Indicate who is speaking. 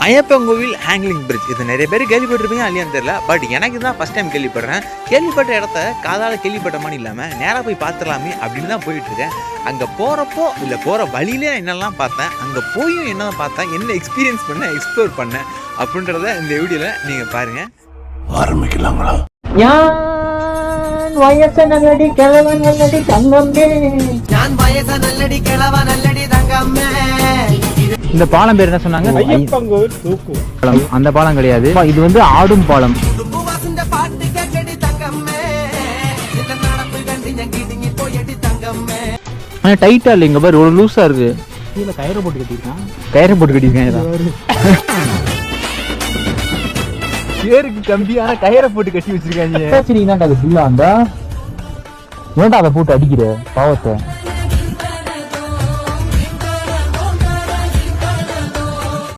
Speaker 1: ஐயப்பங்கோவில் ஹேங்கிலிங் bridge இது நிறைய பேர் கேள்விப்பட்டிருப்பீங்க இல்லையான்னு தெரியல. பட் எனக்கு தான் ஃபஸ்ட் டைம் கேள்விப்படுறேன். கேள்விப்பட்ட இடத்த காதால் கேள்விப்பட்ட மாதிரி இல்லாமல் நேராக போய் பார்த்துடலாமே அப்படின்னு தான் போயிட்டுருக்கேன். அங்கே போகிறப்போ இல்லை போகிற வழியிலே என்னெல்லாம் பார்த்தேன், அங்கே போயும் என்னதான் பார்த்தேன், என்ன எக்ஸ்பீரியன்ஸ் பண்ணேன், எக்ஸ்ப்ளோர் பண்ணேன் அப்படின்றத இந்த வீடியோவில் நீங்கள் பாருங்கள்.
Speaker 2: ஆரம்பிக்கலாங்களா?
Speaker 3: வயச நல்லடி கிழவன் நல்லடி தங்கம்மே,
Speaker 4: நான் வயச நல்லடி கிழவன் நல்லடி தங்கம்மே.
Speaker 3: இந்த பாலம் பேர் என்ன சொன்னாங்க?
Speaker 5: ஐயப்பங்கோவில் தூக்கு.
Speaker 3: அந்த பாலம் கிடையாது, இது வந்து ஆடும் பாலம்.
Speaker 4: பாட்டு கேட்கடி தங்கம்மே, இந்த நடப்பு கண்டு ஞங்கிடிங்கி போயடி தங்கம்மே.
Speaker 3: ஆனா டைட்டா இல்ல, இங்க பாரு ஒரு லூசா இருக்கு.
Speaker 5: கீழே கயிறு போட்டு கட்டிருக்கான்.
Speaker 3: கயிறு போட்டு கட்டிருக்காங்க. பேருக்கு கம்பியான கயிறை போட்டு கட்டி வச்சிருக்காங்க. சரி, அது ஃபுல்லா அந்த ஏன்டா அதை போட்டு அடிக்கிற பாவத்தை?